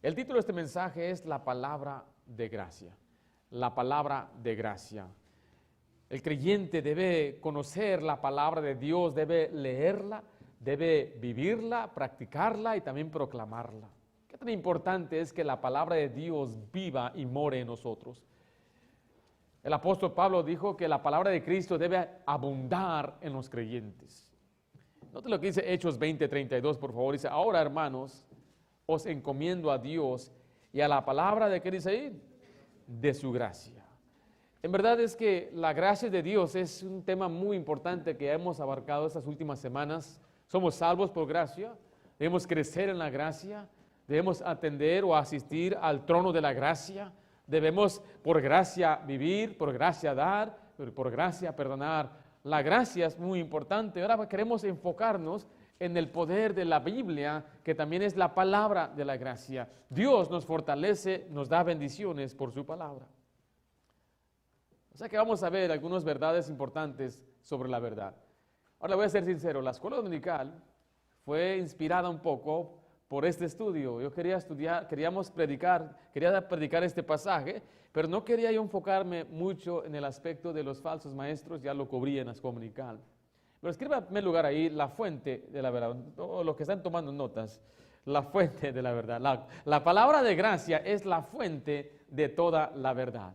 El título de este mensaje es La palabra de gracia. La palabra de gracia. El creyente debe conocer la palabra de Dios, debe leerla, debe vivirla, practicarla y también proclamarla. Qué tan importante es que la palabra de Dios viva y more en nosotros. El apóstol Pablo dijo que la palabra de Cristo debe abundar en los creyentes. Note lo que dice Hechos 20:32, por favor. Dice, ahora hermanos, os encomiendo a Dios y a la palabra de, ¿qué dice ahí? De su gracia. En verdad es que la gracia de Dios es un tema muy importante que hemos abarcado estas últimas semanas. Somos salvos por gracia, debemos crecer en la gracia, debemos atender o asistir al trono de la gracia, debemos por gracia vivir, por gracia dar, por gracia perdonar. La gracia es muy importante. Ahora queremos enfocarnos en el poder de la Biblia, que también es la palabra de la gracia. Dios nos fortalece, nos da bendiciones por su palabra. O sea que vamos a ver algunas verdades importantes sobre la verdad. Ahora voy a ser sincero, la escuela dominical fue inspirada un poco por este estudio. Yo quería predicar este pasaje, pero no quería yo enfocarme mucho en el aspecto de los falsos maestros, ya lo cubrí en la escuela dominical. Pero escriba en primer lugar ahí la fuente de la verdad, o los que están tomando notas, la fuente de la verdad. La palabra de gracia es la fuente de toda la verdad.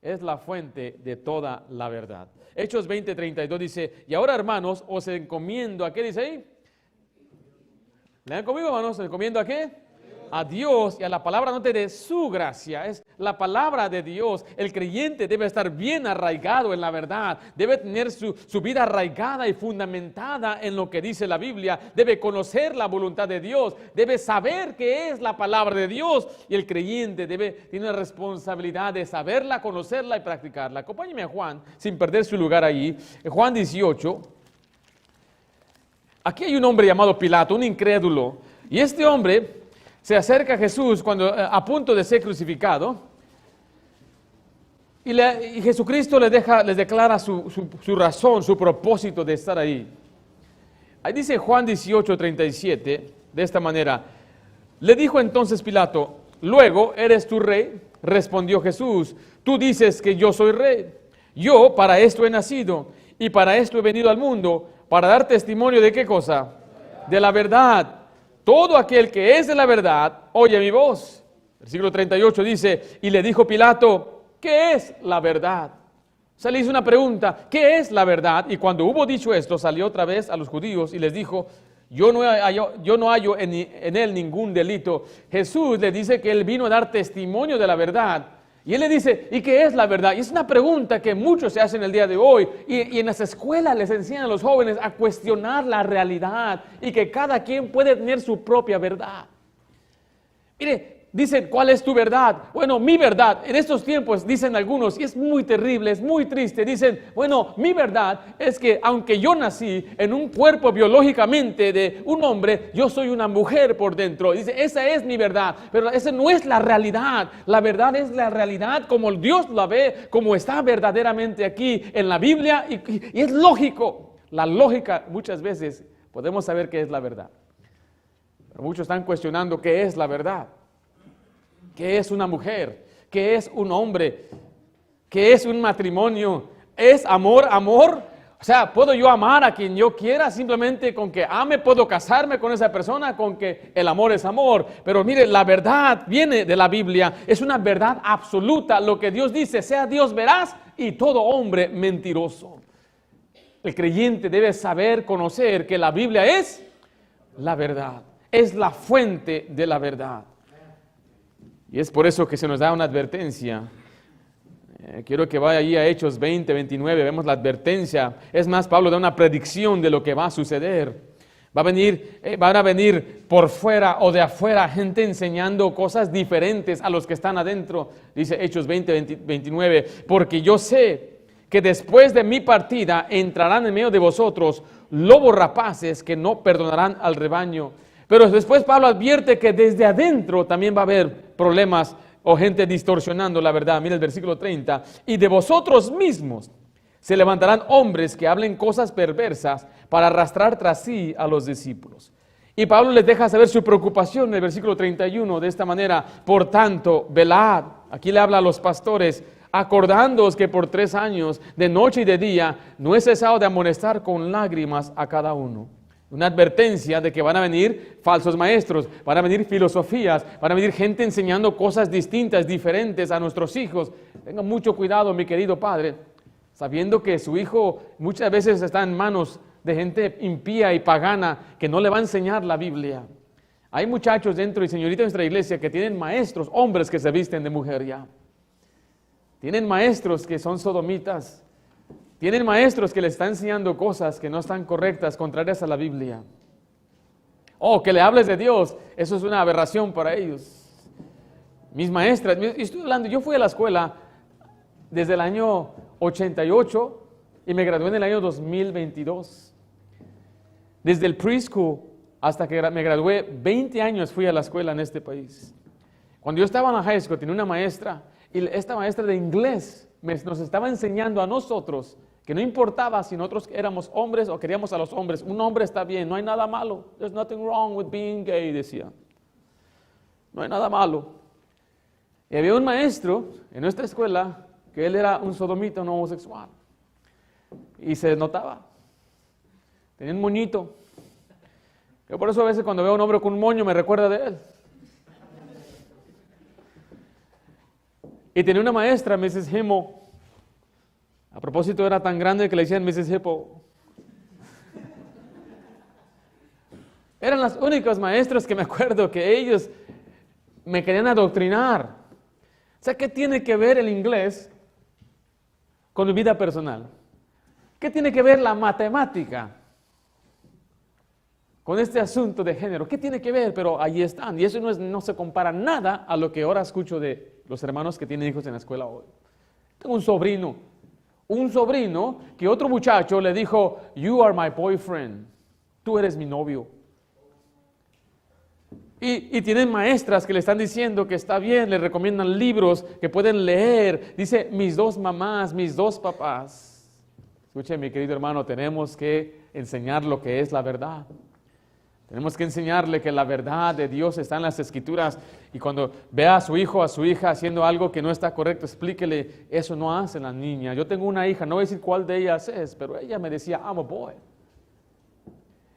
Es la fuente de toda la verdad. Hechos 20:32 dice, y ahora hermanos, os encomiendo, ¿a qué dice ahí? ¿Lean conmigo, hermanos? ¿Os encomiendo a qué? A Dios y a la palabra no de su gracia, es la palabra de Dios. El creyente debe estar bien arraigado en la verdad, debe tener su vida arraigada y fundamentada en lo que dice la Biblia, debe conocer la voluntad de Dios, debe saber qué es la palabra de Dios, y el creyente tiene la responsabilidad de saberla, conocerla y practicarla. Acompáñeme a Juan, sin perder su lugar ahí, Juan 18. Aquí hay un hombre llamado Pilato, un incrédulo, y este hombre se acerca a Jesús cuando a punto de ser crucificado, y Jesucristo les declara su razón, su propósito de estar ahí. Ahí dice Juan 18:37, de esta manera, le dijo entonces Pilato, luego, ¿eres tú rey? Respondió Jesús, tú dices que yo soy rey. Yo para esto he nacido y para esto he venido al mundo, para dar testimonio de ¿qué cosa? De la verdad. Todo aquel que es de la verdad, oye mi voz. Versículo 38 dice, y le dijo Pilato, ¿qué es la verdad? O sea, le hizo una pregunta, ¿qué es la verdad? Y cuando hubo dicho esto, salió otra vez a los judíos y les dijo, yo no hallo en él ningún delito. Jesús le dice que él vino a dar testimonio de la verdad. Y él le dice, ¿y qué es la verdad? Y es una pregunta que muchos se hacen el día de hoy. Y en las escuelas les enseñan a los jóvenes a cuestionar la realidad y que cada quien puede tener su propia verdad. Mire, dicen, ¿cuál es tu verdad? Bueno, mi verdad. En estos tiempos dicen algunos, y es muy terrible, es muy triste, dicen, bueno, mi verdad es que aunque yo nací en un cuerpo biológicamente de un hombre, yo soy una mujer por dentro. Dice, esa es mi verdad, pero esa no es la realidad. La verdad es la realidad como Dios la ve, como está verdaderamente aquí en la Biblia, y es lógico. La lógica muchas veces podemos saber qué es la verdad. Pero muchos están cuestionando qué es la verdad. ¿Qué es una mujer? ¿Qué es un hombre? ¿Qué es un matrimonio? ¿Es amor? O sea, ¿puedo yo amar a quien yo quiera? Simplemente con que ame, ¿puedo casarme con esa persona? Con que el amor es amor. Pero mire, la verdad viene de la Biblia. Es una verdad absoluta. Lo que Dios dice, sea Dios veraz y todo hombre mentiroso. El creyente debe saber, conocer que la Biblia es la verdad. Es la fuente de la verdad. Y es por eso que se nos da una advertencia. Quiero que vaya ahí a Hechos 20:29, vemos la advertencia. Es más, Pablo da una predicción de lo que va a suceder. Van a venir por fuera o de afuera gente enseñando cosas diferentes a los que están adentro. Dice Hechos 20:29, porque yo sé que después de mi partida entrarán en medio de vosotros lobos rapaces que no perdonarán al rebaño. Pero después Pablo advierte que desde adentro también va a haber problemas o gente distorsionando la verdad. Mira el versículo 30. Y de vosotros mismos se levantarán hombres que hablen cosas perversas para arrastrar tras sí a los discípulos. Y Pablo les deja saber su preocupación en el versículo 31 de esta manera. Por tanto, velad. Aquí le habla a los pastores. Acordándoos que por 3 años, de noche y de día, no he cesado de amonestar con lágrimas a cada uno. Una advertencia de que van a venir falsos maestros, van a venir filosofías, van a venir gente enseñando cosas distintas, diferentes a nuestros hijos. Tengan mucho cuidado, mi querido padre, sabiendo que su hijo muchas veces está en manos de gente impía y pagana que no le va a enseñar la Biblia. Hay muchachos dentro y señoritas de nuestra iglesia que tienen maestros, hombres que se visten de mujer ya. Tienen maestros que son sodomitas. Tienen maestros que le están enseñando cosas que no están correctas, contrarias a la Biblia. Oh, que le hables de Dios, eso es una aberración para ellos. Mis maestras, estoy hablando, yo fui a la escuela desde el año 88 y me gradué en el año 2022. Desde el preschool hasta que me gradué, 20 años fui a la escuela en este país. Cuando yo estaba en la high school, tenía una maestra, y esta maestra de inglés nos estaba enseñando a nosotros que no importaba si nosotros éramos hombres o queríamos a los hombres, un hombre está bien, no hay nada malo. There's nothing wrong with being gay, decía. No hay nada malo. Y había un maestro en nuestra escuela que él era un sodomita, un homosexual. Y se notaba. Tenía un moñito. Yo por eso a veces cuando veo a un hombre con un moño me recuerda de él. Y tenía una maestra, Mrs. Himmel. A propósito, era tan grande que le decían Mrs. Hippo. Eran las únicas maestras que me acuerdo que ellos me querían adoctrinar. O sea, ¿qué tiene que ver el inglés con mi vida personal? ¿Qué tiene que ver la matemática con este asunto de género? ¿Qué tiene que ver? Pero ahí están. Y eso no se compara nada a lo que ahora escucho de los hermanos que tienen hijos en la escuela hoy. Tengo un sobrino que otro muchacho le dijo, you are my boyfriend, tú eres mi novio. Y tienen maestras que le están diciendo que está bien, le recomiendan libros que pueden leer. Dice, mis 2 mamás, mis 2 papás. Escuche, mi querido hermano, tenemos que enseñar lo que es la verdad. Tenemos que enseñarle que la verdad de Dios está en las Escrituras, y cuando vea a su hijo o a su hija haciendo algo que no está correcto, explíquele, eso no hace la niña. Yo tengo una hija, no voy a decir cuál de ellas es, pero ella me decía, I'm a boy.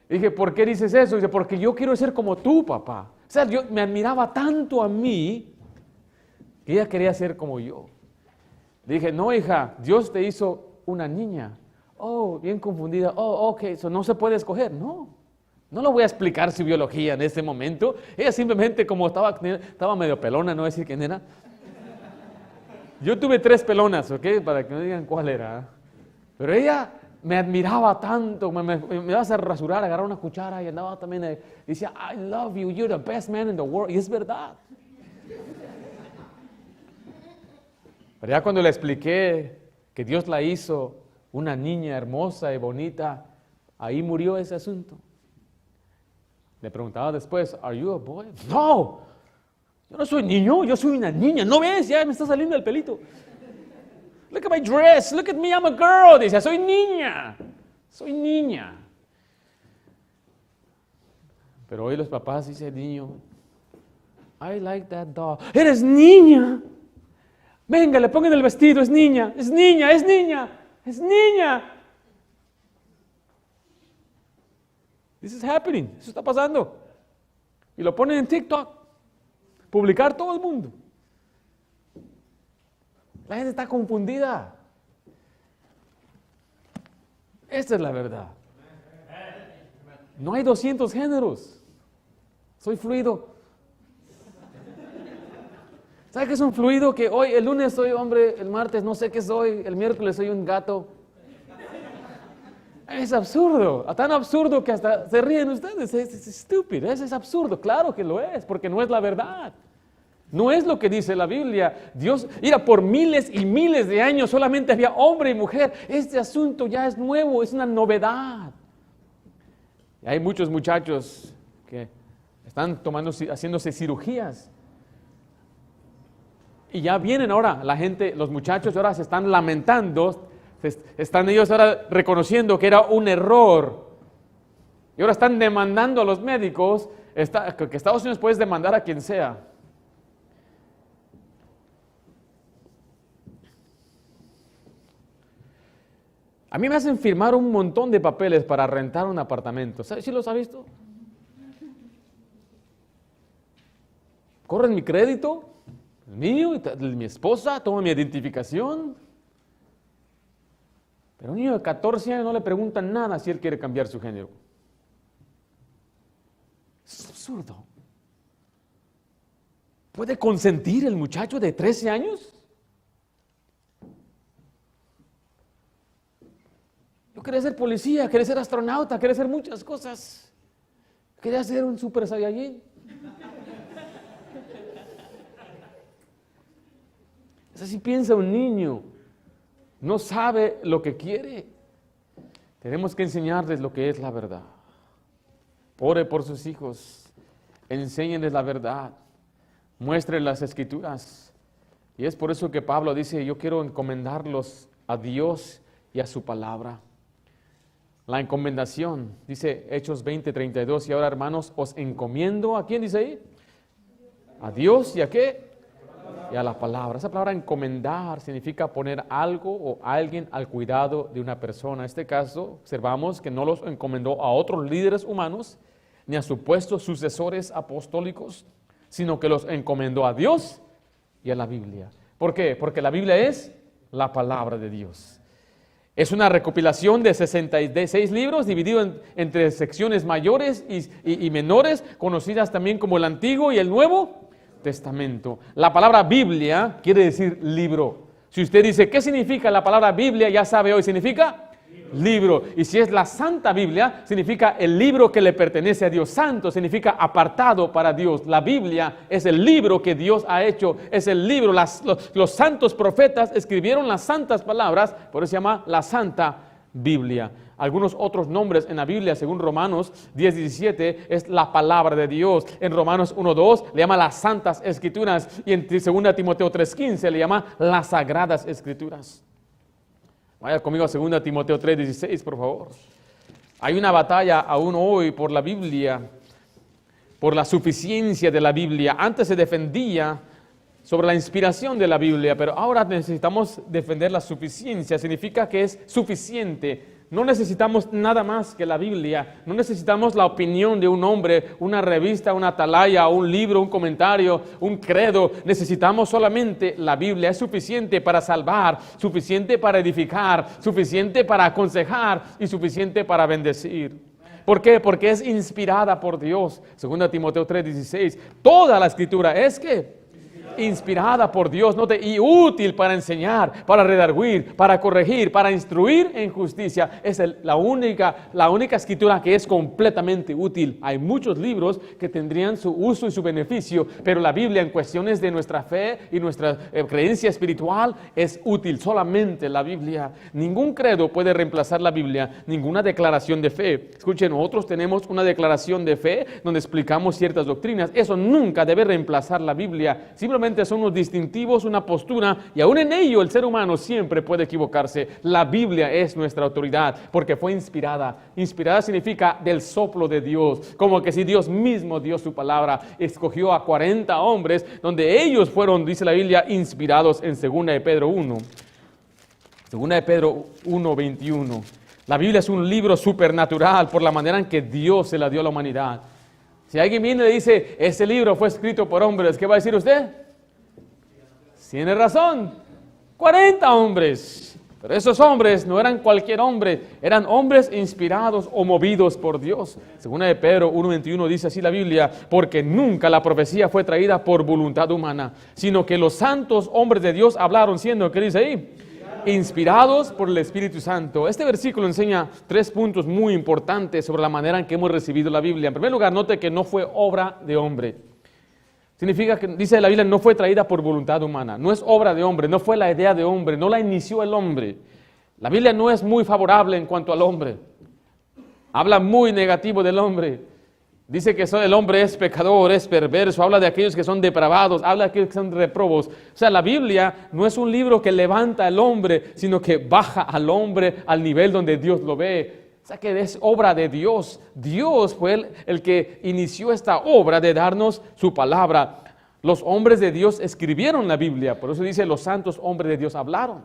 Y dije, ¿por qué dices eso? Dice, porque yo quiero ser como tú, papá. O sea, yo me admiraba tanto a mí que ella quería ser como yo. Le dije, no, hija, Dios te hizo una niña. Oh, bien confundida. Oh, ok, eso no se puede escoger. No le voy a explicar su biología en este momento. Ella simplemente, como estaba medio pelona, no voy a decir quién era. Yo tuve 3 pelonas, ¿ok? Para que no digan cuál era. Pero ella me admiraba tanto, me ibas a rasurar, agarrar una cuchara y andaba también, decía, I love you, you're the best man in the world. Y es verdad. Pero ya cuando le expliqué que Dios la hizo una niña hermosa y bonita, ahí murió ese asunto. Le preguntaba después, ¿Are you a boy? No, yo no soy niño, yo soy una niña. ¿No ves? Ya me está saliendo el pelito. Look at my dress, look at me, I'm a girl. Dice, soy niña. Pero hoy los papás dicen, niño, I like that doll. Eres niña. Venga, le pongan el vestido, es niña. This is happening, eso está pasando. Y lo ponen en TikTok, publicar todo el mundo. La gente está confundida. Esta es la verdad. No hay 200 géneros. Soy fluido. ¿Sabe qué es un fluido? Que hoy, el lunes soy hombre, el martes no sé qué soy, el miércoles soy un gato. Es absurdo, tan absurdo que hasta se ríen ustedes, es estúpido, es absurdo, claro que lo es, porque no es la verdad. No es lo que dice la Biblia. Dios, mira, por miles y miles de años solamente había hombre y mujer. Este asunto ya es nuevo, es una novedad. Y hay muchos muchachos que están haciéndose cirugías. Y ya vienen ahora, la gente, los muchachos ahora se están lamentando. Están ellos ahora reconociendo que era un error Y ahora están demandando a los médicos, que Estados Unidos puede demandar a quien sea. A mí me hacen firmar un montón de papeles para rentar un apartamento. ¿Sabes si los ha visto? Corren mi crédito, el mío, el de mi esposa, toman mi identificación. Pero a un niño de 14 años no le preguntan nada si él quiere cambiar su género. Es absurdo. ¿Puede consentir el muchacho de 13 años? Yo quería ser policía, quería ser astronauta, quería ser muchas cosas. Quería ser un super saiyajin. Así piensa un niño. No sabe lo que quiere. Tenemos que enseñarles lo que es la verdad. Ore por sus hijos. Enséñenles la verdad. Muéstrenles las Escrituras. Y es por eso que Pablo dice, yo quiero encomendarlos a Dios y a su palabra. La encomendación, dice Hechos 20:32, y ahora hermanos, os encomiendo, ¿a quién dice ahí? A Dios y a qué? Y a la palabra. Esa palabra encomendar significa poner algo o alguien al cuidado de una persona. En este caso, observamos que no los encomendó a otros líderes humanos, ni a supuestos sucesores apostólicos, sino que los encomendó a Dios y a la Biblia. ¿Por qué? Porque la Biblia es la palabra de Dios. Es una recopilación de 66 libros dividido entre secciones mayores y menores, conocidas también como el Antiguo y el Nuevo Testamento. La palabra Biblia quiere decir libro. Si usted dice, ¿qué significa la palabra Biblia? Ya sabe hoy, significa libro. Y si es la Santa Biblia, significa el libro que le pertenece a Dios. Santo significa apartado para Dios. La Biblia es el libro que Dios ha hecho. Es el libro, los santos profetas escribieron las santas palabras, por eso se llama la Santa Biblia. Algunos otros nombres en la Biblia, según Romanos 10:17, es la palabra de Dios. En Romanos 1:2 le llama las Santas Escrituras. Y en 2 Timoteo 3:15 le llama las Sagradas Escrituras. Vaya conmigo a 2 Timoteo 3:16, por favor. Hay una batalla aún hoy por la Biblia, por la suficiencia de la Biblia. Antes se defendía sobre la inspiración de la Biblia, pero ahora necesitamos defender la suficiencia. Significa que es suficiente. No necesitamos nada más que la Biblia. No necesitamos la opinión de un hombre, una revista, una atalaya, un libro, un comentario, un credo. Necesitamos solamente la Biblia. Es suficiente para salvar, suficiente para edificar, suficiente para aconsejar y suficiente para bendecir. ¿Por qué? Porque es inspirada por Dios. 2 Timoteo 3:16. Toda la Escritura es que inspirada por Dios, y útil para enseñar, para redarguir, para corregir, para instruir en justicia. Es la única escritura que es completamente útil. Hay muchos libros que tendrían su uso y su beneficio, pero la Biblia en cuestiones de nuestra fe y nuestra creencia espiritual es útil. Solamente la Biblia. Ningún credo puede reemplazar la Biblia, ninguna declaración de fe. Escuchen, nosotros tenemos una declaración de fe donde explicamos ciertas doctrinas. Eso nunca debe reemplazar la Biblia. Simplemente son unos distintivos, una postura, y aún en ello el ser humano siempre puede equivocarse. La Biblia es nuestra autoridad porque fue inspirada. Inspirada significa del soplo de Dios, como que si Dios mismo dio su palabra. Escogió a 40 hombres donde ellos fueron, dice la Biblia, inspirados en 2 de Pedro 1. 2 de Pedro 1:21. La Biblia es un libro supernatural por la manera en que Dios se la dio a la humanidad. Si alguien viene y le dice, ese libro fue escrito por hombres, ¿qué va a decir usted? Tiene razón, 40 hombres. Pero esos hombres no eran cualquier hombre, eran hombres inspirados o movidos por Dios. Según de Pedro 1:21 dice así la Biblia, porque nunca la profecía fue traída por voluntad humana, sino que los santos hombres de Dios hablaron siendo, ¿qué dice ahí? Inspirados por el Espíritu Santo. Este versículo enseña 3 puntos muy importantes sobre la manera en que hemos recibido la Biblia. En primer lugar, note que no fue obra de hombre. Significa que, dice la Biblia, no fue traída por voluntad humana. No es obra de hombre, no fue la idea de hombre, no la inició el hombre. La Biblia no es muy favorable en cuanto al hombre. Habla muy negativo del hombre. Dice que el hombre es pecador, es perverso, habla de aquellos que son depravados, habla de aquellos que son reprobos. O sea, la Biblia no es un libro que levanta al hombre, sino que baja al hombre al nivel donde Dios lo ve. O sea que es obra de Dios. Dios fue el que inició esta obra de darnos su palabra. Los hombres de Dios escribieron la Biblia, por eso dice los santos hombres de Dios hablaron.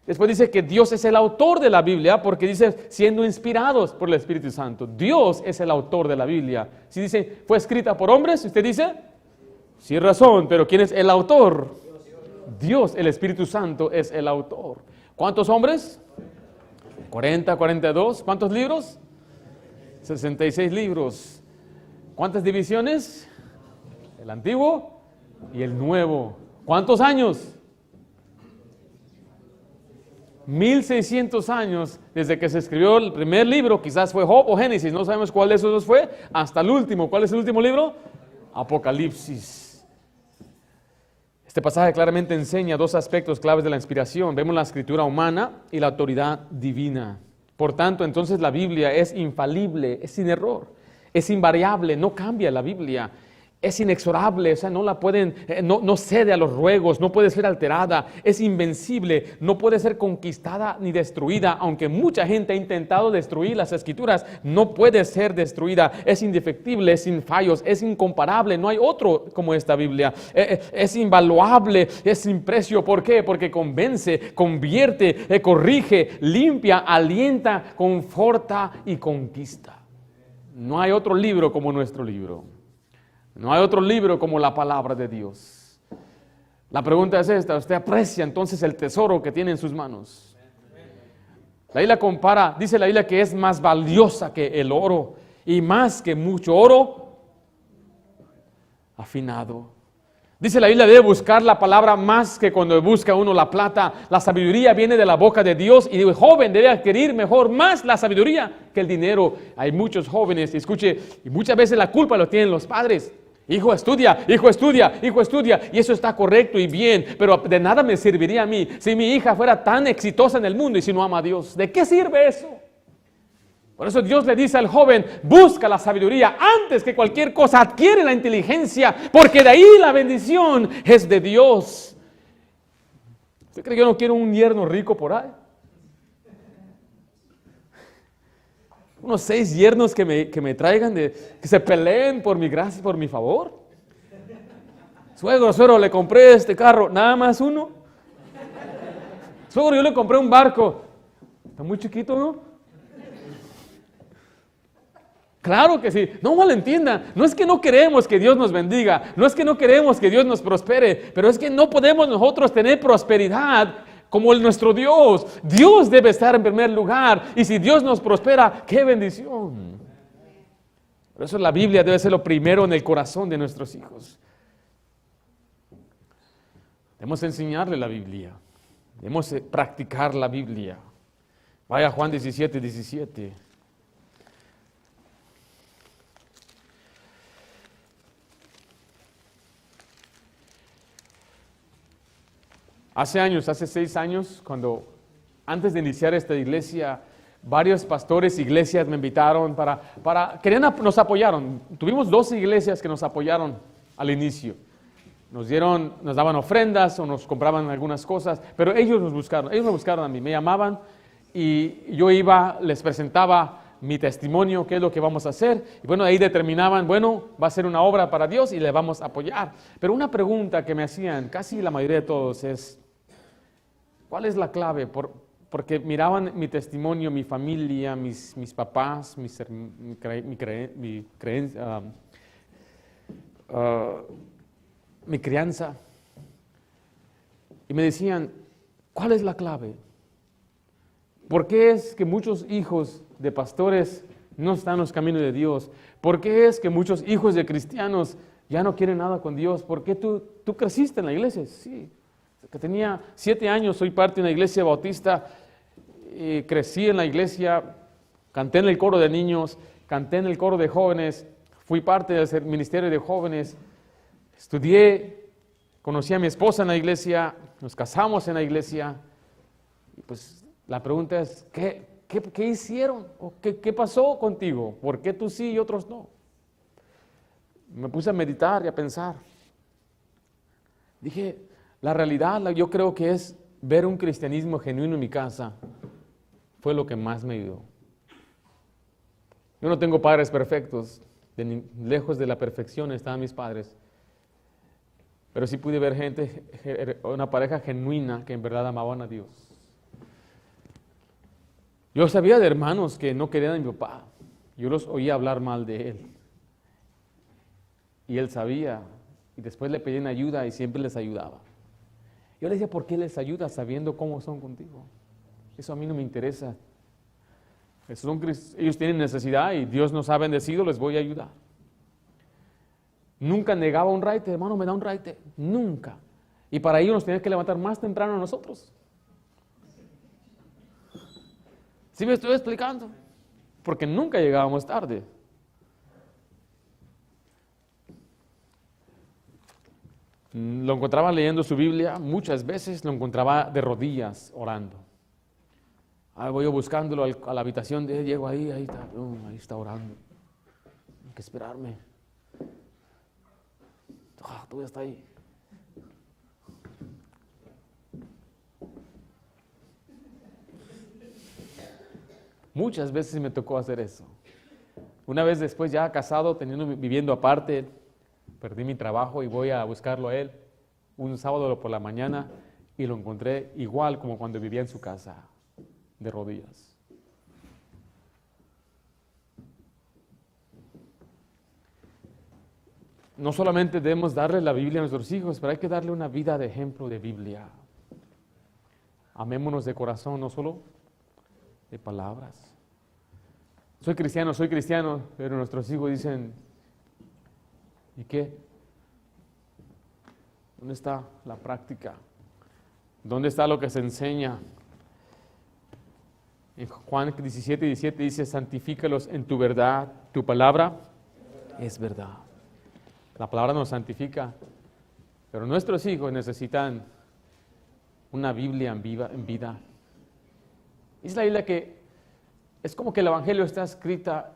Después dice que Dios es el autor de la Biblia, porque dice siendo inspirados por el Espíritu Santo. Dios es el autor de la Biblia. Si dice fue escrita por hombres, usted dice, sí, razón, pero ¿quién es el autor? Dios, el Espíritu Santo es el autor. ¿Cuántos hombres? 40, 42. ¿Cuántos libros? 66 libros. ¿Cuántas divisiones? El Antiguo y el Nuevo. ¿Cuántos años? 1600 años desde que se escribió el primer libro. Quizás fue Job o Génesis, no sabemos cuál de esos dos fue, hasta el último. ¿Cuál es el último libro? Apocalipsis. Este pasaje claramente enseña dos aspectos claves de la inspiración. Vemos la escritura humana y la autoridad divina. Por tanto, entonces la Biblia es infalible, es sin error, es invariable, no cambia la Biblia. Es inexorable, o sea, no la pueden, no cede a los ruegos, no puede ser alterada, es invencible, no puede ser conquistada ni destruida, aunque mucha gente ha intentado destruir las Escrituras, no puede ser destruida, es indefectible, es sin fallos, es incomparable, no hay otro como esta Biblia, es invaluable, es sin precio. ¿Por qué? Porque convence, convierte, corrige, limpia, alienta, conforta y conquista. No hay otro libro como nuestro libro. No hay otro libro como la palabra de Dios. La pregunta es esta: ¿usted aprecia entonces el tesoro que tiene en sus manos? La Biblia compara, dice la Biblia que es más valiosa que el oro y más que mucho oro afinado. Dice la Biblia debe buscar la palabra más que cuando busca uno la plata. La sabiduría viene de la boca de Dios y el joven debe adquirir mejor más la sabiduría que el dinero. Hay muchos jóvenes, escuche, y muchas veces la culpa lo tienen los padres. Hijo estudia, hijo estudia, hijo estudia, y eso está correcto y bien, pero de nada me serviría a mí si mi hija fuera tan exitosa en el mundo y si no ama a Dios. ¿De qué sirve eso? Por eso Dios le dice al joven, busca la sabiduría antes que cualquier cosa, adquiere la inteligencia, porque de ahí la bendición es de Dios. ¿Usted cree que yo no quiero un yerno rico por ahí? Unos 6 yernos que me traigan, que se peleen por mi gracia y por mi favor. Suegro, le compré este carro, nada más uno. Suegro, yo le compré un barco. Está muy chiquito, ¿no? Claro que sí, no malentienda, no es que no queremos que Dios nos bendiga, no es que no queremos que Dios nos prospere, pero es que no podemos nosotros tener prosperidad como nuestro Dios. Dios debe estar en primer lugar, y si Dios nos prospera, ¡qué bendición! Por eso la Biblia debe ser lo primero en el corazón de nuestros hijos. Debemos enseñarle la Biblia, debemos practicar la Biblia. Vaya a Juan 17, 17. Hace 6 años, antes de iniciar esta iglesia, varios pastores, iglesias me invitaron nos apoyaron. Tuvimos 2 iglesias que nos apoyaron al inicio. Nos daban ofrendas o nos compraban algunas cosas, pero ellos me buscaron a mí, me llamaban y yo iba, les presentaba mi testimonio, qué es lo que vamos a hacer, y bueno, ahí determinaban, bueno, va a ser una obra para Dios y le vamos a apoyar. Pero una pregunta que me hacían casi la mayoría de todos es, ¿cuál es la clave? Porque miraban mi testimonio, mi familia, mis papás, mi crianza. Y me decían, ¿cuál es la clave? ¿Por qué es que muchos hijos de pastores no están en los caminos de Dios? ¿Por qué es que muchos hijos de cristianos ya no quieren nada con Dios? ¿Por qué tú creciste en la iglesia? Sí. Que tenía 7 años, soy parte de una iglesia bautista, crecí en la iglesia, canté en el coro de niños, canté en el coro de jóvenes, fui parte del ministerio de jóvenes, estudié, conocí a mi esposa en la iglesia, nos casamos en la iglesia, y pues la pregunta es, ¿qué hicieron? ¿O qué pasó contigo? ¿Por qué tú sí y otros no? Me puse a meditar y a pensar. Dije, la realidad, yo creo que es ver un cristianismo genuino en mi casa. Fue lo que más me ayudó. Yo no tengo padres perfectos, lejos de la perfección estaban mis padres. Pero sí pude ver una pareja genuina que en verdad amaban a Dios. Yo sabía de hermanos que no querían a mi papá. Yo los oía hablar mal de él. Y él sabía. Y después le pedían ayuda y siempre les ayudaba. Yo le decía, ¿por qué les ayudas sabiendo cómo son contigo? Eso a mí no me interesa. Ellos tienen necesidad y Dios nos ha bendecido, les voy a ayudar. Nunca negaba un raite, hermano, me da un raite. Nunca. Y para ello nos tenía que levantar más temprano a nosotros. ¿Sí me estoy explicando? Porque nunca llegábamos tarde. Lo encontraba leyendo su Biblia, muchas veces lo encontraba de rodillas orando. Voy yo buscándolo a la habitación de él, llego ahí está orando. Hay que esperarme. Todavía está ahí. Muchas veces me tocó hacer eso. Una vez después, ya casado, viviendo aparte, perdí mi trabajo y voy a buscarlo a él un sábado por la mañana y lo encontré igual como cuando vivía en su casa, de rodillas. No solamente debemos darle la Biblia a nuestros hijos, pero hay que darle una vida de ejemplo de Biblia. Amémonos de corazón, no solo de palabras. Soy cristiano, pero nuestros hijos dicen, ¿y qué? ¿Dónde está la práctica? ¿Dónde está lo que se enseña? En Juan 17:17 dice, santifícalos en tu verdad, tu palabra es verdad. La palabra nos santifica, pero nuestros hijos necesitan una Biblia en vida. Es la Biblia que es como que el Evangelio está escrita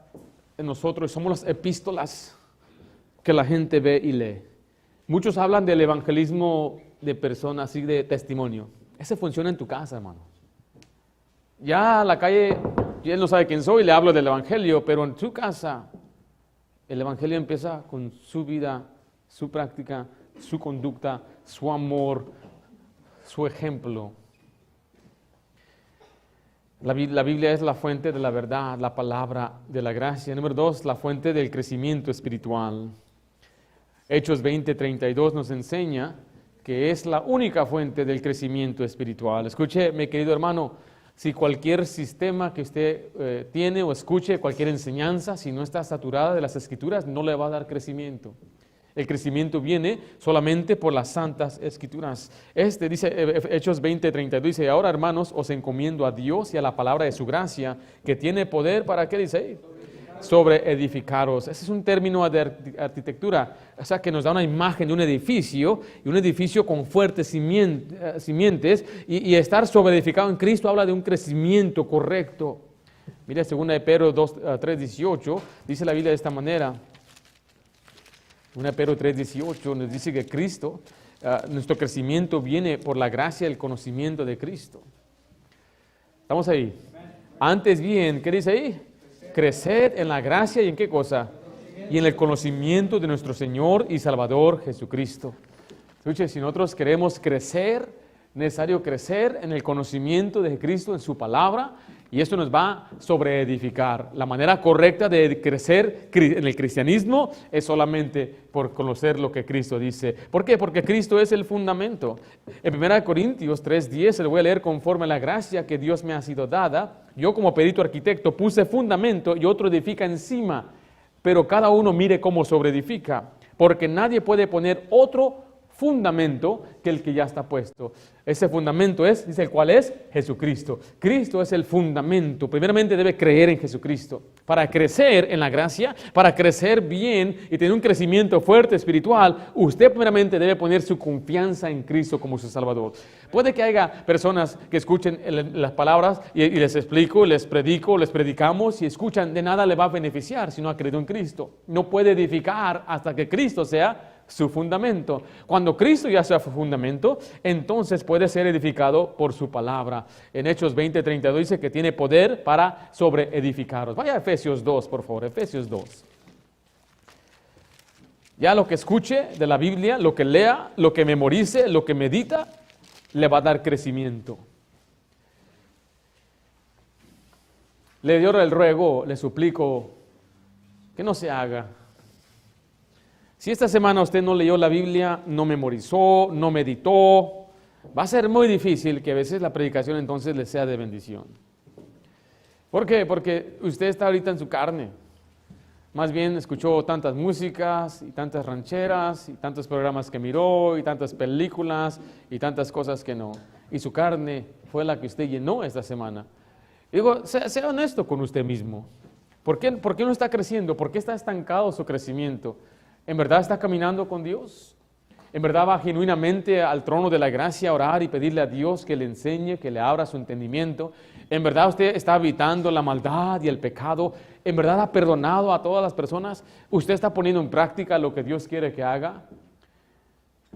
en nosotros, somos las epístolas que la gente ve y lee. Muchos hablan del evangelismo de personas, así de testimonio. Ese funciona en tu casa, hermano. Ya a la calle, él no sabe quién soy, le hablo del Evangelio, pero en tu casa, el Evangelio empieza con su vida, su práctica, su conducta, su amor, su ejemplo. La Biblia es la fuente de la verdad, la palabra de la gracia. Número 2, la fuente del crecimiento espiritual. Hechos 20:32 nos enseña que es la única fuente del crecimiento espiritual. Escuche, mi querido hermano, si cualquier sistema que usted tiene o escuche, cualquier enseñanza, si no está saturada de las Escrituras, no le va a dar crecimiento. El crecimiento viene solamente por las santas Escrituras. Dice Hechos 20:32, dice, ahora hermanos, os encomiendo a Dios y a la palabra de su gracia, que tiene poder, ¿para qué dice ahí? Sobre edificaros. Ese es un término de arquitectura, o sea, que nos da una imagen de un edificio, y un edificio con fuertes simientes, y estar sobre edificado en Cristo habla de un crecimiento correcto. Mira, 2 de Pedro 3:18, dice la Biblia de esta manera. 1 Pedro 3:18 nos dice que Cristo, nuestro crecimiento viene por la gracia y el conocimiento de Cristo. ¿Estamos ahí? Antes bien, ¿qué dice ahí? Crecer en la gracia y en qué cosa? Y en el conocimiento de nuestro Señor y Salvador Jesucristo. Escuche, si nosotros queremos crecer, es necesario crecer en el conocimiento de Cristo, en su palabra, y esto nos va a sobreedificar. La manera correcta de crecer en el cristianismo es solamente por conocer lo que Cristo dice. ¿Por qué? Porque Cristo es el fundamento. En 1 Corintios 3:10, se lo voy a leer conforme a la gracia que Dios me ha sido dada. Yo como perito arquitecto puse fundamento y otro edifica encima, pero cada uno mire cómo sobreedifica, porque nadie puede poner otro fundamento que el que ya está puesto. Ese fundamento es, dice, ¿cuál es? Jesucristo. Cristo es el fundamento. Primeramente debe creer en Jesucristo. Para crecer en la gracia, para crecer bien y tener un crecimiento fuerte espiritual, usted primeramente debe poner su confianza en Cristo como su Salvador. Puede que haya personas que escuchen las palabras y les explico, les predico, les predicamos y escuchan, de nada le va a beneficiar si no ha creído en Cristo. No puede edificar hasta que Cristo sea su fundamento. Cuando Cristo ya sea su fundamento, entonces puede ser edificado por su palabra. En Hechos 20:32 dice que tiene poder para sobreedificaros. Vaya a Efesios 2, por favor, Efesios 2. Ya lo que escuche de la Biblia, lo que lea, lo que memorice, lo que medita, le va a dar crecimiento. Le ruego, le suplico que no se haga. Si esta semana usted no leyó la Biblia, no memorizó, no meditó, va a ser muy difícil que a veces la predicación entonces le sea de bendición. ¿Por qué? Porque usted está ahorita en su carne. Más bien escuchó tantas músicas y tantas rancheras y tantos programas que miró y tantas películas y tantas cosas que no. Y su carne fue la que usted llenó esta semana. Digo, sea honesto con usted mismo. ¿Por qué no está creciendo? ¿Por qué está estancado su crecimiento? ¿En verdad está caminando con Dios? ¿En verdad va genuinamente al trono de la gracia a orar y pedirle a Dios que le enseñe, que le abra su entendimiento? ¿En verdad usted está evitando la maldad y el pecado? ¿En verdad ha perdonado a todas las personas? ¿Usted está poniendo en práctica lo que Dios quiere que haga?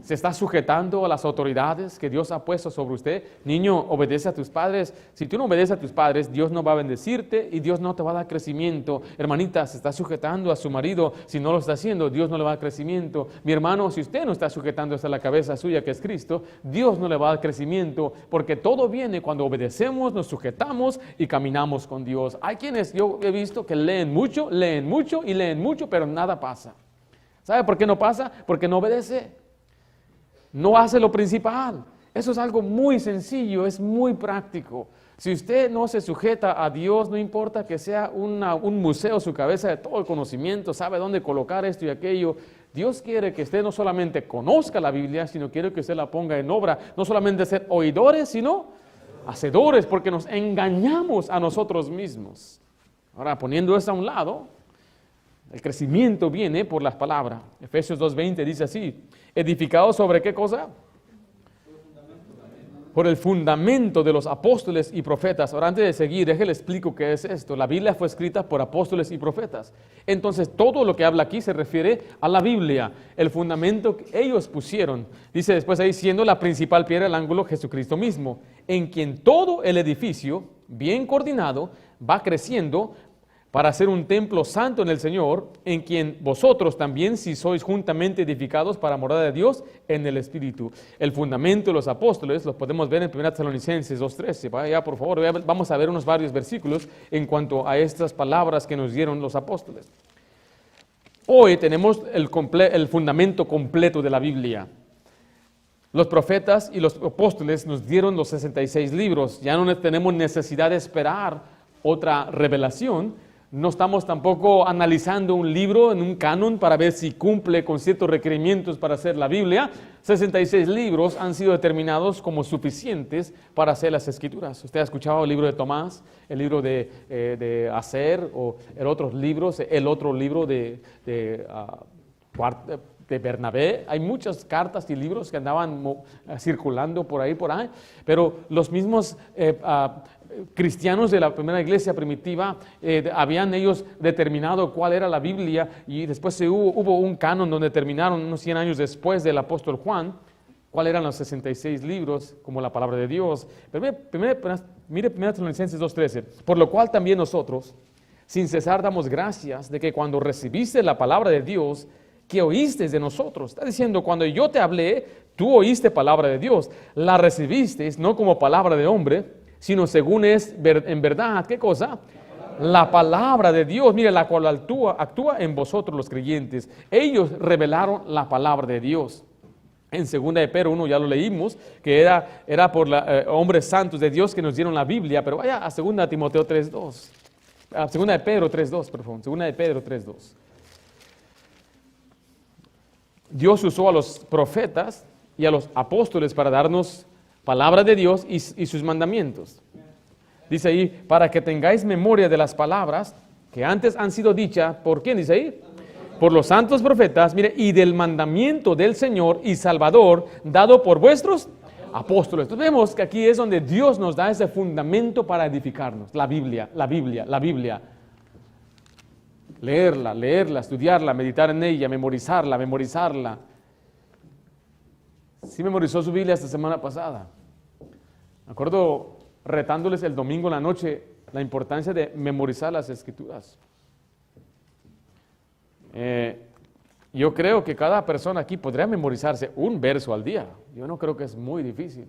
¿Se está sujetando a las autoridades que Dios ha puesto sobre usted? Niño, obedece a tus padres. Si tú no obedeces a tus padres, Dios no va a bendecirte y Dios no te va a dar crecimiento. Hermanita, se está sujetando a su marido. Si no lo está haciendo, Dios no le va a dar crecimiento. Mi hermano, si usted no está sujetándose a la cabeza suya, que es Cristo, Dios no le va a dar crecimiento, porque todo viene cuando obedecemos, nos sujetamos y caminamos con Dios. Hay quienes yo he visto que leen mucho, pero nada pasa. ¿Sabe por qué no pasa? Porque no obedece. No hace lo principal. Eso es algo muy sencillo, es muy práctico. Si usted no se sujeta a Dios, no importa que sea un museo, su cabeza de todo el conocimiento, sabe dónde colocar esto y aquello. Dios quiere que usted no solamente conozca la Biblia, sino quiere que usted la ponga en obra. No solamente ser oidores, sino hacedores, porque nos engañamos a nosotros mismos. Ahora, poniendo esto a un lado, el crecimiento viene por las palabras. Efesios 2:20 dice así: ¿edificado sobre qué cosa? Por el fundamento de los apóstoles y profetas. Ahora, antes de seguir, déjale explico qué es esto. La Biblia fue escrita por apóstoles y profetas. Entonces, todo lo que habla aquí se refiere a la Biblia, el fundamento que ellos pusieron. Dice después ahí, siendo la principal piedra del ángulo Jesucristo mismo, en quien todo el edificio, bien coordinado, va creciendo para hacer un templo santo en el Señor, en quien vosotros también, si sois juntamente edificados para morada de Dios en el Espíritu. El fundamento de los apóstoles los podemos ver en 1 Tesalonicenses 2:13. Vaya, por favor, vamos a ver unos varios versículos en cuanto a estas palabras que nos dieron los apóstoles. Hoy tenemos el fundamento completo de la Biblia. Los profetas y los apóstoles nos dieron los 66 libros. Ya no tenemos necesidad de esperar otra revelación. No estamos tampoco analizando un libro en un canon para ver si cumple con ciertos requerimientos para hacer la Biblia. 66 libros han sido determinados como suficientes para hacer las Escrituras. Usted ha escuchado el libro de Tomás, el libro de Aser, o el otro libro de Bernabé. Hay muchas cartas y libros que andaban circulando por ahí, pero los mismos cristianos de la primera iglesia primitiva habían ellos determinado cuál era la Biblia, y después hubo un canon donde determinaron unos 100 años después del apóstol Juan cuáles eran los 66 libros como la palabra de Dios. Pero mire 1 Tesalonicenses 2:13, por lo cual también nosotros sin cesar damos gracias de que cuando recibiste la palabra de Dios que oíste de nosotros. Está diciendo, cuando yo te hablé, tú oíste palabra de Dios, la recibiste no como palabra de hombre, sino según es en verdad, ¿qué cosa? La palabra de Dios, mire, la cual actúa en vosotros los creyentes. Ellos revelaron la palabra de Dios. En 2 de Pedro 1 ya lo leímos, que era por hombres santos de Dios que nos dieron la Biblia, pero vaya a 2 de Timoteo 3:2. A 2 de Pedro 3:2, por favor. 2 de Pedro 3:2. Dios usó a los profetas y a los apóstoles para darnos palabra de Dios y sus mandamientos. Dice ahí, para que tengáis memoria de las palabras que antes han sido dichas, ¿por quién dice ahí? Por los santos profetas, mire, y del mandamiento del Señor y Salvador dado por vuestros apóstoles. Entonces vemos que aquí es donde Dios nos da ese fundamento para edificarnos, la Biblia. Leerla, estudiarla, meditar en ella, memorizarla. sí memorizó su Biblia esta semana pasada. Me acuerdo retándoles el domingo en la noche la importancia de memorizar las Escrituras. Yo creo que cada persona aquí podría memorizarse un verso al día. Yo no creo que es muy difícil.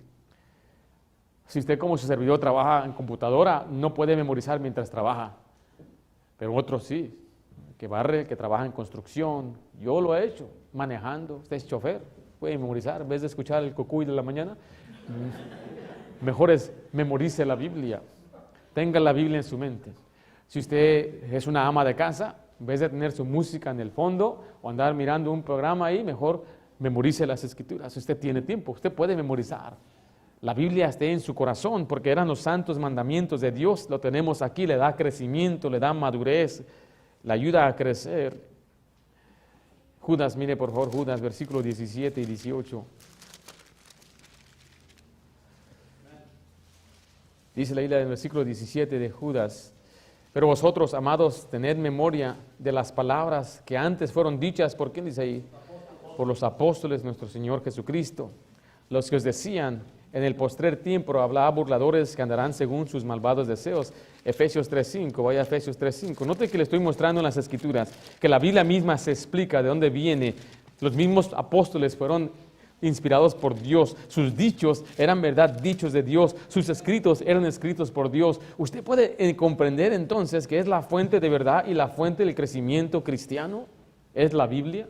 Si usted como su servidor trabaja en computadora, no puede memorizar mientras trabaja. Pero otros sí, que barre, que trabaja en construcción. Yo lo he hecho, manejando. Usted es chofer, puede memorizar. En vez de escuchar el cucuy de la mañana, mejor es memorice la Biblia. Tenga la Biblia en su mente. Si usted es una ama de casa, en vez de tener su música en el fondo o andar mirando un programa ahí, mejor memorice las Escrituras. Si usted tiene tiempo, usted puede memorizar. La Biblia esté en su corazón porque eran los santos mandamientos de Dios. Lo tenemos aquí, le da crecimiento, le da madurez, le ayuda a crecer. Judas, mire por favor, Judas, versículos 17 y 18. Dice la Biblia en el versículo 17 de Judas: pero vosotros, amados, tened memoria de las palabras que antes fueron dichas, ¿por quién dice ahí? Por los apóstoles de nuestro Señor Jesucristo, los que os decían: en el postrer tiempo habrá burladores que andarán según sus malvados deseos. Efesios 3:5, vaya a Efesios 3:5. Note que le estoy mostrando en las Escrituras que la Biblia misma se explica de dónde viene. Los mismos apóstoles fueron inspirados por Dios, sus dichos eran verdad, dichos de Dios, sus escritos eran escritos por Dios. Usted puede comprender entonces que es la fuente de verdad y la fuente del crecimiento cristiano, es la Biblia.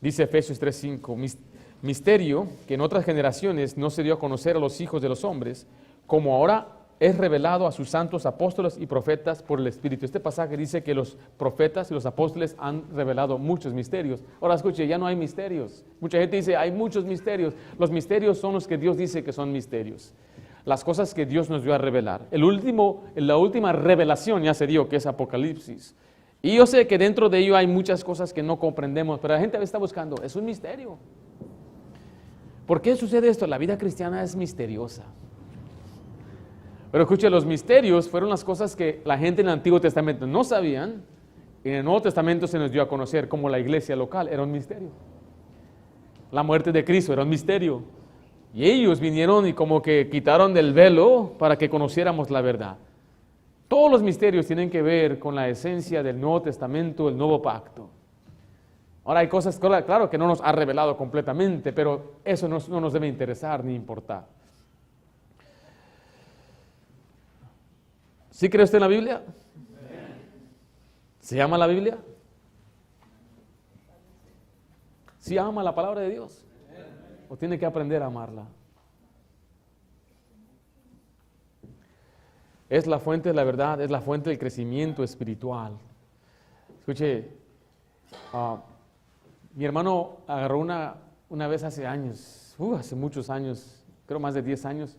Dice Efesios 3:5, misterio que en otras generaciones no se dio a conocer a los hijos de los hombres, como ahora es revelado a sus santos apóstoles y profetas por el Espíritu. Este pasaje dice que los profetas y los apóstoles han revelado muchos misterios. Ahora escuche, ya no hay misterios. Mucha gente dice, hay muchos misterios. Los misterios son los que Dios dice que son misterios. Las cosas que Dios nos dio a revelar. La última revelación ya se dio, que es Apocalipsis. Y yo sé que dentro de ello hay muchas cosas que no comprendemos, pero la gente a veces está buscando, es un misterio. ¿Por qué sucede esto? La vida cristiana es misteriosa. Pero escuche, los misterios fueron las cosas que la gente en el Antiguo Testamento no sabían, y en el Nuevo Testamento se nos dio a conocer, como la iglesia local, era un misterio. La muerte de Cristo era un misterio. Y ellos vinieron y como que quitaron del velo para que conociéramos la verdad. Todos los misterios tienen que ver con la esencia del Nuevo Testamento, el Nuevo Pacto. Ahora hay cosas, claro, que no nos ha revelado completamente, pero eso no nos debe interesar ni importar. ¿Sí cree usted en la Biblia? ¿Se ama la Biblia? ¿Sí ama la palabra de Dios? ¿O tiene que aprender a amarla? Es la fuente de la verdad, es la fuente del crecimiento espiritual. Escuche, mi hermano agarró una vez hace años, hace muchos años, creo más de 10 años,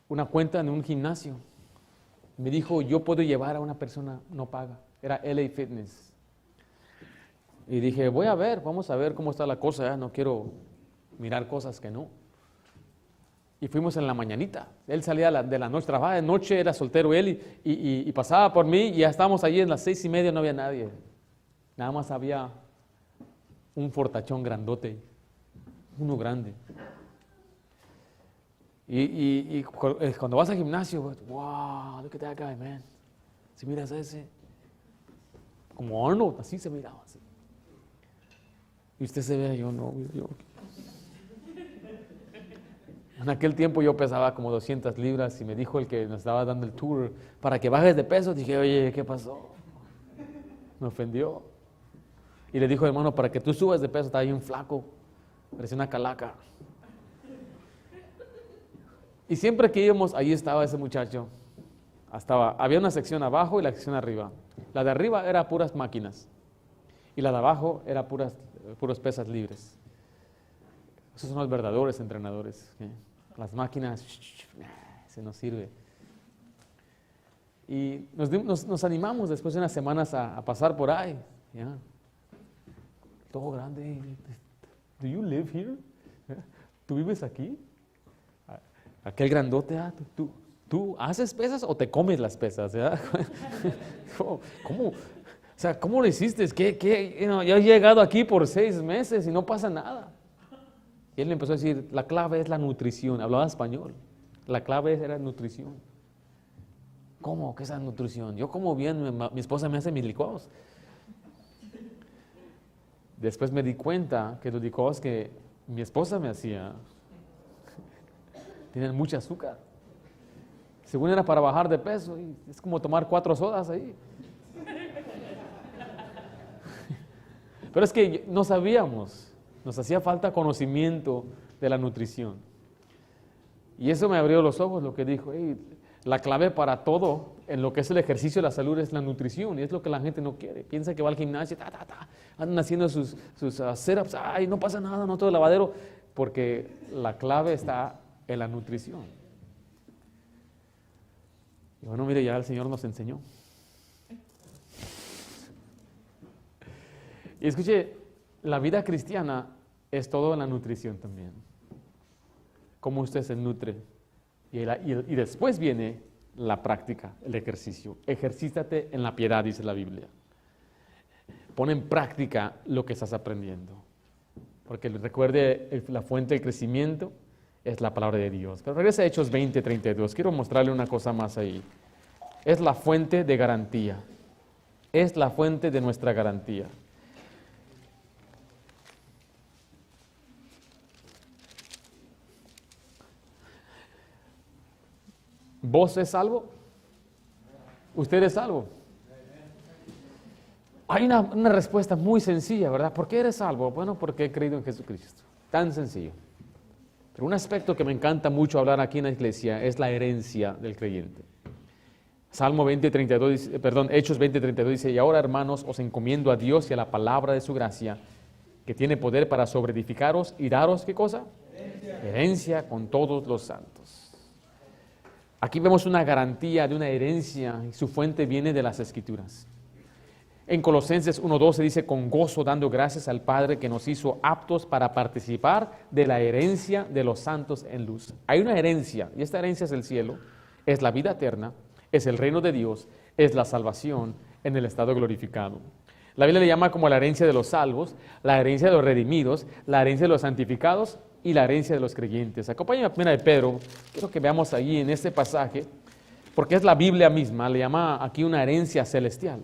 una cuenta en un gimnasio. Me dijo, yo puedo llevar a una persona no paga. Era LA Fitness. Y dije, vamos a ver cómo está la cosa. No quiero mirar cosas que no. Y fuimos en la mañanita. Él salía de la noche, trabajaba de noche, era soltero él y pasaba por mí y ya estábamos allí en las 6:30, no había nadie. Nada más había un fortachón grandote, uno grande. Y cuando vas al gimnasio, wow, look at that guy, man. Si miras a ese, como Arnold, así se miraba. Así. Y usted se ve, yo. En aquel tiempo yo pesaba como 200 libras y me dijo el que nos estaba dando el tour, para que bajes de peso. Dije, oye, ¿qué pasó? Me ofendió. Y le dijo, hermano, para que tú subas de peso, está ahí un flaco, parecía una calaca. Y siempre que íbamos, ahí estaba ese muchacho. Había una sección abajo y la sección arriba. La de arriba era puras máquinas. Y la de abajo era puros pesas libres. Esos son los verdaderos entrenadores. ¿Eh? Las máquinas, se nos sirve. Y nos animamos después de unas semanas a pasar por ahí. ¿Ya? Todo grande. Do you live here? ¿Tú vives aquí? Aquel grandote, ¿tú haces pesas o te comes las pesas? ¿Cómo? sea, ¿cómo lo hiciste? Yo he llegado aquí por 6 meses y no pasa nada. Y él le empezó a decir, la clave es la nutrición. Hablaba español. La clave era nutrición. ¿Cómo? ¿Qué es la nutrición? Yo como bien, mi esposa me hace mis licuados. Después me di cuenta que los licuados que mi esposa me hacía tienen mucho azúcar. Según era para bajar de peso, y es como tomar 4 sodas ahí. Pero es que no sabíamos, nos hacía falta conocimiento de la nutrición. Y eso me abrió los ojos, lo que dijo, la clave para todo en lo que es el ejercicio de la salud es la nutrición, y es lo que la gente no quiere. Piensa que va al gimnasio, andan haciendo sus sit-ups, no pasa nada, no todo el lavadero, porque la clave está en la nutrición. Y bueno, mire, ya el Señor nos enseñó. Y escuche, la vida cristiana es todo en la nutrición también. Cómo usted se nutre. Y después viene la práctica, el ejercicio. Ejercítate en la piedad, dice la Biblia. Pon en práctica lo que estás aprendiendo. Porque recuerde, la fuente del crecimiento es la palabra de Dios. Pero regresa a Hechos 20:32. Quiero mostrarle una cosa más ahí. Es la fuente de garantía. Es la fuente de nuestra garantía. ¿Vos es salvo? ¿Usted es salvo? Hay una respuesta muy sencilla, ¿verdad? ¿Por qué eres salvo? Bueno, porque he creído en Jesucristo. Tan sencillo. Pero un aspecto que me encanta mucho hablar aquí en la iglesia es la herencia del creyente. Hechos 20:32 dice, y ahora, hermanos, os encomiendo a Dios y a la palabra de su gracia, que tiene poder para sobreedificaros y daros, ¿qué cosa? Herencia con todos los santos. Aquí vemos una garantía de una herencia y su fuente viene de las Escrituras. En Colosenses 1:12 dice, con gozo dando gracias al Padre que nos hizo aptos para participar de la herencia de los santos en luz. Hay una herencia, y esta herencia es el cielo, es la vida eterna, es el reino de Dios, es la salvación en el estado glorificado. La Biblia le llama como la herencia de los salvos, la herencia de los redimidos, la herencia de los santificados y la herencia de los creyentes. Acompáñame a 1 de Pedro, quiero que veamos ahí en este pasaje, porque es la Biblia misma, le llama aquí una herencia celestial.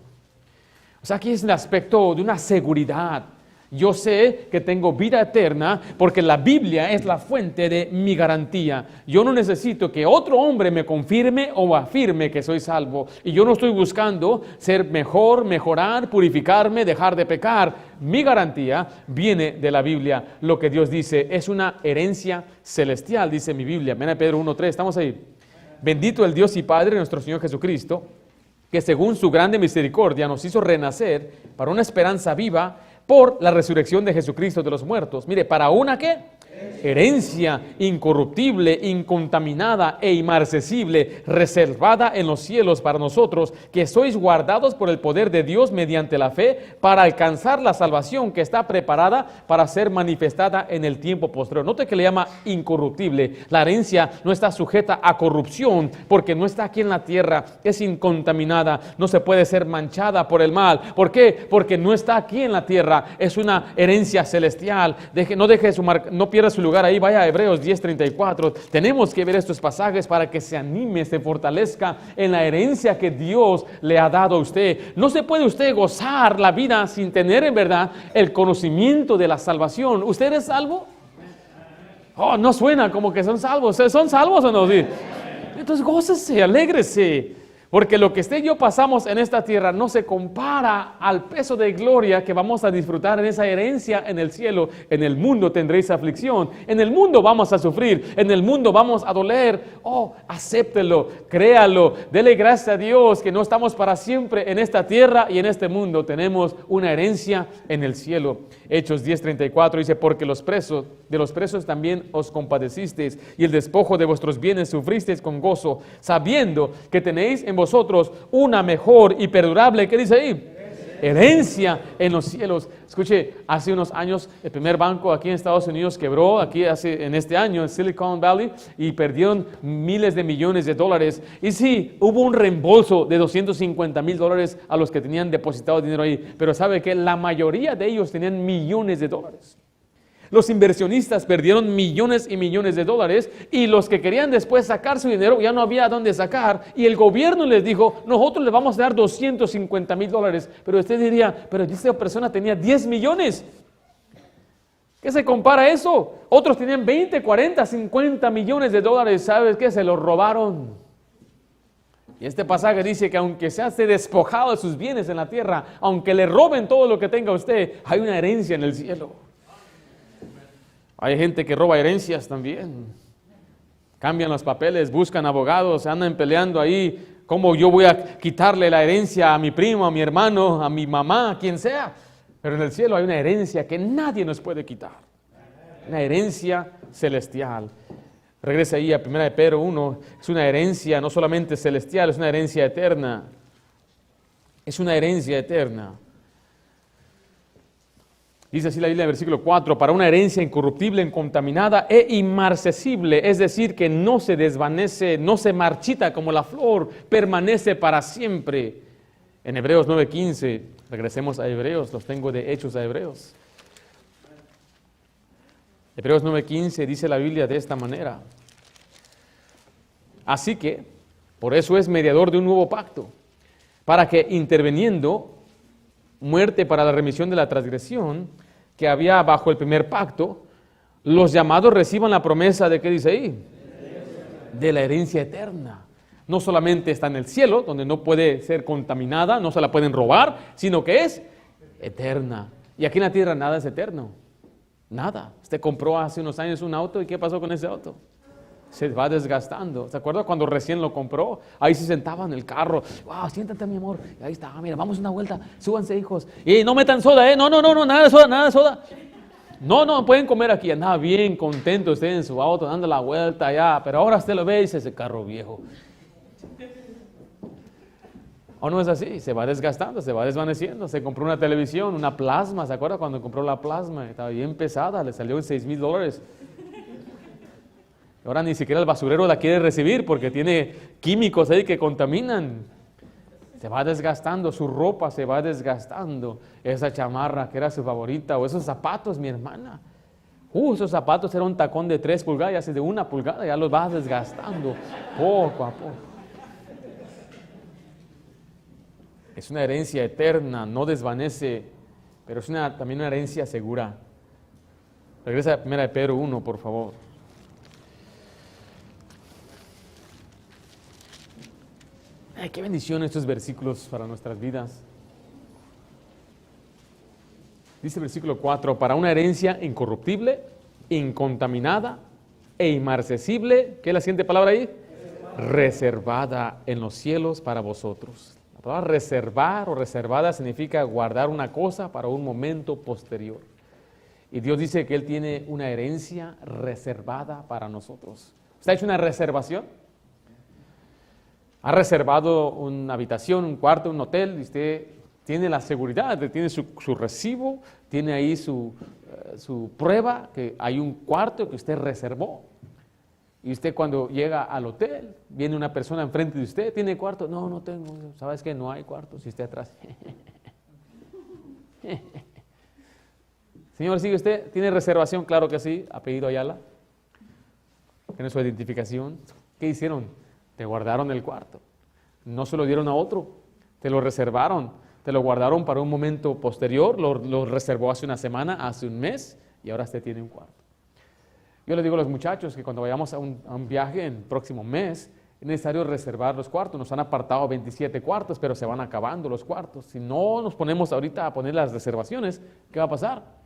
O sea, aquí es el aspecto de una seguridad. Yo sé que tengo vida eterna porque la Biblia es la fuente de mi garantía. Yo no necesito que otro hombre me confirme o afirme que soy salvo. Y yo no estoy buscando ser mejor, mejorar, purificarme, dejar de pecar. Mi garantía viene de la Biblia. Lo que Dios dice es una herencia celestial, dice mi Biblia. Ven a Pedro 1:3, estamos ahí. Bendito el Dios y Padre de nuestro Señor Jesucristo, que según su grande misericordia nos hizo renacer para una esperanza viva por la resurrección de Jesucristo de los muertos. Mire, ¿para una qué? Herencia incorruptible, incontaminada e inmarcesible, reservada en los cielos para nosotros, que sois guardados por el poder de Dios mediante la fe, para alcanzar la salvación que está preparada para ser manifestada en el tiempo posterior. Note que le llama incorruptible. La herencia no está sujeta a corrupción, porque no está aquí en la tierra, es incontaminada, no se puede ser manchada por el mal. ¿Por qué? Porque no está aquí en la tierra, es una herencia celestial. No pierda su lugar ahí, vaya a Hebreos 10:34. Tenemos que ver estos pasajes para que se anime, se fortalezca en la herencia que Dios le ha dado a usted. No se puede usted gozar la vida sin tener en verdad el conocimiento de la salvación. ¿Usted es salvo? Oh, no suena como que son salvos. ¿Son salvos o no? Sí. Entonces gócese, alégrese. Porque lo que usted y yo pasamos en esta tierra no se compara al peso de gloria que vamos a disfrutar en esa herencia en el cielo. En el mundo tendréis aflicción, en el mundo vamos a sufrir, en el mundo vamos a doler. Oh, acéptelo, créalo, dele gracias a Dios que no estamos para siempre en esta tierra y en este mundo. Tenemos una herencia en el cielo. Hechos 10:34 dice, porque de los presos también os compadecisteis y el despojo de vuestros bienes sufristeis con gozo, sabiendo que tenéis en vosotros una mejor y perdurable, ¿qué dice ahí? herencia en los cielos. Escuche, hace unos años el primer banco aquí en Estados Unidos quebró, en este año, en Silicon Valley, y perdieron miles de millones de dólares. Y sí, hubo un reembolso de $250,000 a los que tenían depositado dinero ahí. Pero ¿sabe qué? La mayoría de ellos tenían millones de dólares. Los inversionistas perdieron millones y millones de dólares y los que querían después sacar su dinero ya no había dónde sacar y el gobierno les dijo, nosotros les vamos a dar $250,000, pero usted diría, pero esta persona tenía 10 millones. ¿Qué se compara a eso? Otros tenían 20, 40, 50 millones de dólares, ¿sabes qué? Se los robaron. Y este pasaje dice que aunque se hace despojado de sus bienes en la tierra, aunque le roben todo lo que tenga usted, hay una herencia en el cielo. Hay gente que roba herencias también. Cambian los papeles, buscan abogados, andan peleando ahí. ¿Cómo yo voy a quitarle la herencia a mi primo, a mi hermano, a mi mamá, a quien sea? Pero en el cielo hay una herencia que nadie nos puede quitar. Una herencia celestial. Regresa ahí a 1 de Pedro 1. Es una herencia no solamente celestial, es una herencia eterna. Es una herencia eterna. Dice así la Biblia en el versículo 4, para una herencia incorruptible, incontaminada e inmarcesible, es decir, que no se desvanece, no se marchita como la flor, permanece para siempre. En Hebreos 9:15, regresemos a Hebreos, los tengo de Hechos a Hebreos. Hebreos 9:15 dice la Biblia de esta manera. Así que, por eso es mediador de un nuevo pacto, para que interviniendo muerte para la remisión de la transgresión que había bajo el primer pacto, los llamados reciban la promesa de, ¿qué dice ahí? De la herencia eterna. No solamente está en el cielo, donde no puede ser contaminada, no se la pueden robar, sino que es eterna. Y aquí en la tierra nada es eterno. Nada. Usted compró hace unos años un auto y ¿qué pasó con ese auto? Se va desgastando. ¿Se acuerda cuando recién lo compró? Ahí se sentaba en el carro. Wow, siéntate, mi amor. Y ahí está, mira, vamos una vuelta. Súbanse, hijos. Y no metan soda, No, nada de soda, nada de soda. No, pueden comer aquí. Andaba bien contento usted en su auto, dando la vuelta allá. Pero ahora usted lo ve y dice, ese carro viejo. ¿O no es así? Se va desgastando, se va desvaneciendo. Se compró una televisión, una plasma. ¿Se acuerda cuando compró la plasma? Estaba bien pesada, le salió en $6,000. Ahora ni siquiera el basurero la quiere recibir porque tiene químicos ahí que contaminan. Se va desgastando, su ropa se va desgastando. Esa chamarra que era su favorita, o esos zapatos, mi hermana. Esos zapatos eran un tacón de 3 pulgadas, y de 1 pulgada ya los vas desgastando poco a poco. Es una herencia eterna, no desvanece, pero es también una herencia segura. Regresa a 1 de Pedro 1, por favor. Ay, qué bendición estos versículos para nuestras vidas. Dice el versículo 4, para una herencia incorruptible, incontaminada e inmarcesible, ¿qué es la siguiente palabra ahí? Reservada en los cielos para vosotros. La palabra reservar o reservada significa guardar una cosa para un momento posterior. Y Dios dice que Él tiene una herencia reservada para nosotros. ¿Usted ha hecho una reservación? Ha reservado una habitación, un cuarto, un hotel, y usted tiene la seguridad, tiene su recibo, tiene ahí su prueba que hay un cuarto que usted reservó. Y usted cuando llega al hotel, viene una persona enfrente de usted, ¿tiene cuarto? No tengo. ¿Sabes qué? No hay cuarto, si esté atrás. Señor, ¿sigue usted? ¿Tiene reservación? Claro que sí, apellido Ayala. ¿Tiene su identificación? ¿Qué hicieron? Te guardaron el cuarto, no se lo dieron a otro, te lo reservaron, te lo guardaron para un momento posterior, lo reservó hace una semana, hace un mes, y ahora usted tiene un cuarto. Yo le digo a los muchachos que cuando vayamos a un viaje en el próximo mes, es necesario reservar los cuartos. Nos han apartado 27 cuartos, pero se van acabando los cuartos. Si no nos ponemos ahorita a poner las reservaciones, ¿qué va a pasar?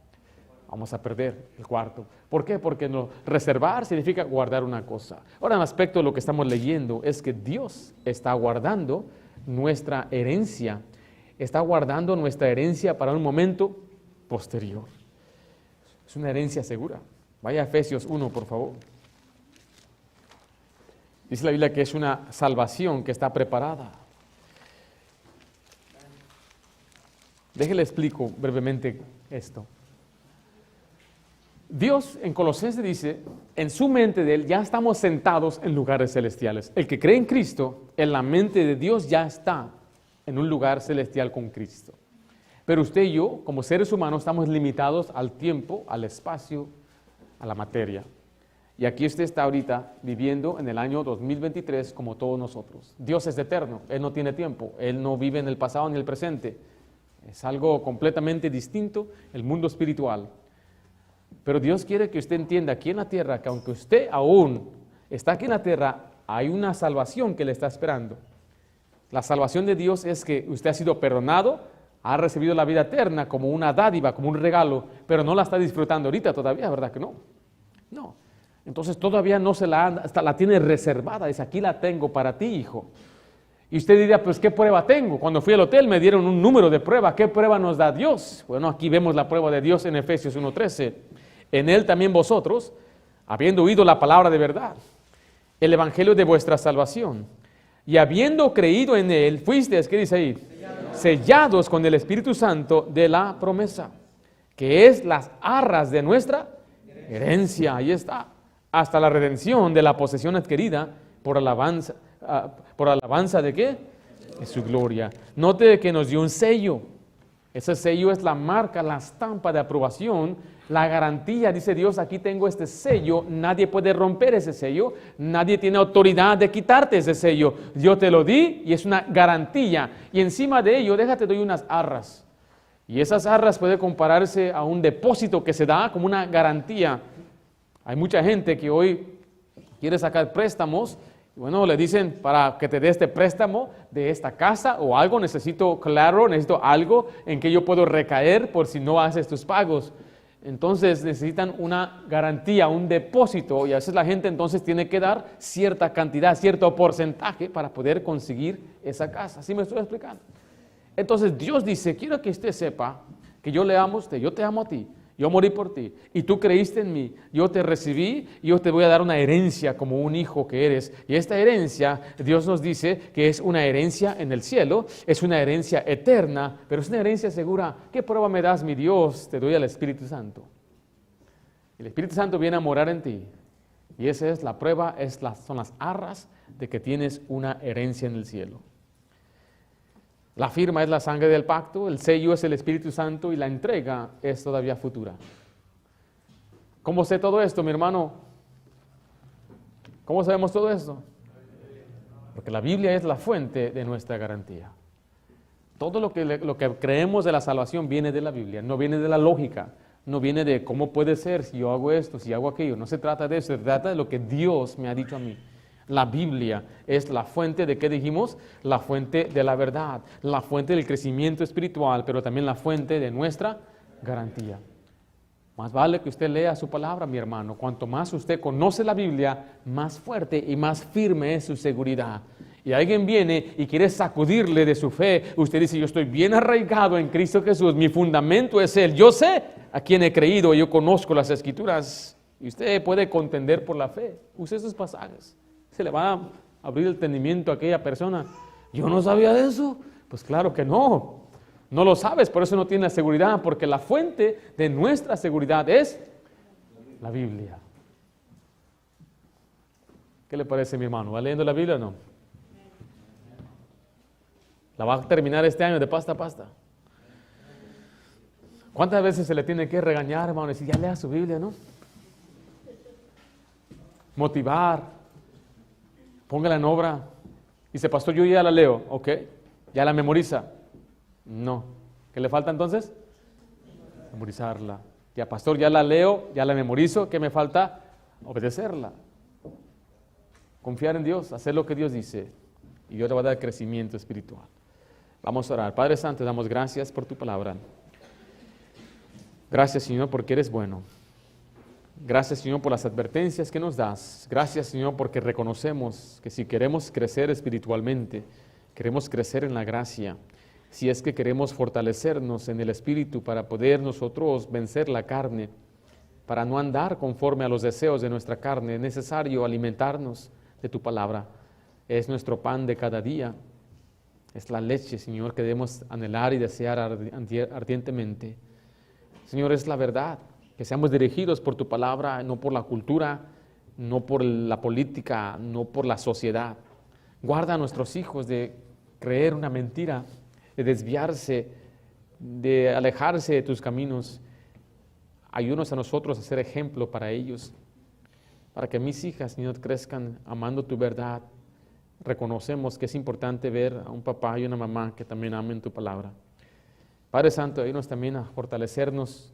Vamos a perder el cuarto. ¿Por qué? Porque reservar significa guardar una cosa. Ahora, en aspecto de lo que estamos leyendo es que Dios está guardando nuestra herencia. Está guardando nuestra herencia para un momento posterior. Es una herencia segura. Vaya a Efesios 1, por favor. Dice la Biblia que es una salvación que está preparada. Déjele explico brevemente esto. Dios en Colosenses dice, en su mente de Él ya estamos sentados en lugares celestiales. El que cree en Cristo, en la mente de Dios ya está en un lugar celestial con Cristo. Pero usted y yo, como seres humanos, estamos limitados al tiempo, al espacio, a la materia. Y aquí usted está ahorita viviendo en el año 2023 como todos nosotros. Dios es eterno, Él no tiene tiempo, Él no vive en el pasado ni el presente. Es algo completamente distinto, el mundo espiritual. Pero Dios quiere que usted entienda aquí en la tierra que aunque usted aún está aquí en la tierra, hay una salvación que le está esperando. La salvación de Dios es que usted ha sido perdonado, ha recibido la vida eterna como una dádiva, como un regalo, pero no la está disfrutando ahorita todavía, ¿verdad que no? No. Entonces todavía no se hasta la tiene reservada, dice, aquí la tengo para ti, hijo. Y usted diría, pues, ¿qué prueba tengo? Cuando fui al hotel me dieron un número de prueba. ¿Qué prueba nos da Dios? Bueno, aquí vemos la prueba de Dios en Efesios 1:13. En Él también vosotros, habiendo oído la palabra de verdad, el evangelio de vuestra salvación, y habiendo creído en Él, fuisteis, ¿qué dice ahí? Sellados con el Espíritu Santo de la promesa, que es las arras de nuestra herencia. Ahí está. Hasta la redención de la posesión adquirida por alabanza de ¿qué? De su gloria. Note que nos dio un sello. Ese sello es la marca, la estampa de aprobación, la garantía. Dice Dios, aquí tengo este sello, nadie puede romper ese sello, nadie tiene autoridad de quitarte ese sello. Yo te lo di y es una garantía. Y encima de ello, déjate doy unas arras. Y esas arras puede compararse a un depósito que se da como una garantía. Hay mucha gente que hoy quiere sacar préstamos. Bueno, le dicen, para que te dé este préstamo de esta casa o algo, necesito algo en que yo puedo recaer por si no haces tus pagos. Entonces necesitan una garantía, un depósito, y a veces la gente entonces tiene que dar cierta cantidad, cierto porcentaje para poder conseguir esa casa. ¿Sí me estoy explicando? Entonces Dios dice, quiero que usted sepa que yo le amo a usted, yo te amo a ti. Yo morí por ti y tú creíste en mí, yo te recibí y yo te voy a dar una herencia como un hijo que eres. Y esta herencia, Dios nos dice que es una herencia en el cielo, es una herencia eterna, pero es una herencia segura. ¿Qué prueba me das, mi Dios? Te doy al Espíritu Santo. El Espíritu Santo viene a morar en ti y esa es la prueba, son las arras de que tienes una herencia en el cielo. La firma es la sangre del pacto, el sello es el Espíritu Santo y la entrega es todavía futura. ¿Cómo sé todo esto, mi hermano? ¿Cómo sabemos todo esto? Porque la Biblia es la fuente de nuestra garantía. Todo lo que creemos de la salvación viene de la Biblia, no viene de la lógica, no viene de cómo puede ser si yo hago esto, si hago aquello. No se trata de eso, se trata de lo que Dios me ha dicho a mí. La Biblia es la fuente de, ¿qué dijimos? La fuente de la verdad, la fuente del crecimiento espiritual, pero también la fuente de nuestra garantía. Más vale que usted lea su palabra, mi hermano. Cuanto más usted conoce la Biblia, más fuerte y más firme es su seguridad. Y alguien viene y quiere sacudirle de su fe. Usted dice, yo estoy bien arraigado en Cristo Jesús, mi fundamento es Él. Yo sé a quién he creído, yo conozco las Escrituras. Y usted puede contender por la fe. Use esos pasajes. Se le va a abrir el entendimiento a aquella persona. Yo no sabía de eso. Pues claro que no. No lo sabes, por eso no tienes seguridad, porque la fuente de nuestra seguridad es la Biblia. ¿Qué le parece, mi hermano? ¿Va leyendo la Biblia o no? ¿La va a terminar este año de pasta a pasta? ¿Cuántas veces se le tiene que regañar, hermano? Y decir, ya lea su Biblia, ¿no? Motivar. Póngala en obra. Dice, pastor, yo ya la leo. Ok. ¿Ya la memoriza? No. ¿Qué le falta entonces? Memorizarla. Ya, pastor, ya la leo, ya la memorizo. ¿Qué me falta? Obedecerla. Confiar en Dios, hacer lo que Dios dice. Y Dios te va a dar crecimiento espiritual. Vamos a orar. Padre Santo, te damos gracias por tu palabra. Gracias, Señor, porque eres bueno. Gracias, Señor, por las advertencias que nos das. Gracias, Señor, porque reconocemos que si queremos crecer espiritualmente, queremos crecer en la gracia, si es que queremos fortalecernos en el Espíritu para poder nosotros vencer la carne, para no andar conforme a los deseos de nuestra carne, es necesario alimentarnos de tu palabra. Es nuestro pan de cada día. Es la leche, Señor, que debemos anhelar y desear ardientemente. Señor, es la verdad, que seamos dirigidos por tu palabra, no por la cultura, no por la política, no por la sociedad. Guarda a nuestros hijos de creer una mentira, de desviarse, de alejarse de tus caminos. Ayúdanos a nosotros a ser ejemplo para ellos, para que mis hijas, Señor, crezcan amando tu verdad. Reconocemos que es importante ver a un papá y una mamá que también amen tu palabra. Padre Santo, ayúdanos también a fortalecernos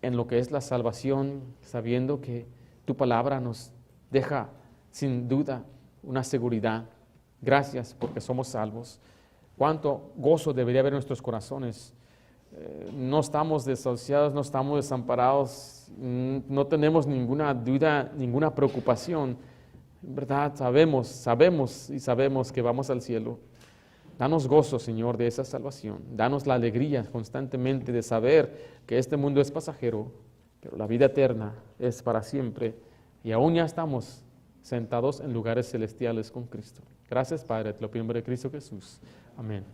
en lo que es la salvación, sabiendo que tu palabra nos deja sin duda una seguridad. Gracias porque somos salvos. Cuánto gozo debería haber en nuestros corazones. No estamos desahuciados, no estamos desamparados, no tenemos ninguna duda, ninguna preocupación. En verdad sabemos que vamos al cielo. Danos gozo, Señor, de esa salvación. Danos la alegría constantemente de saber que este mundo es pasajero, pero la vida eterna es para siempre. Y aún ya estamos sentados en lugares celestiales con Cristo. Gracias, Padre, te lo pido en nombre de Cristo Jesús. Amén.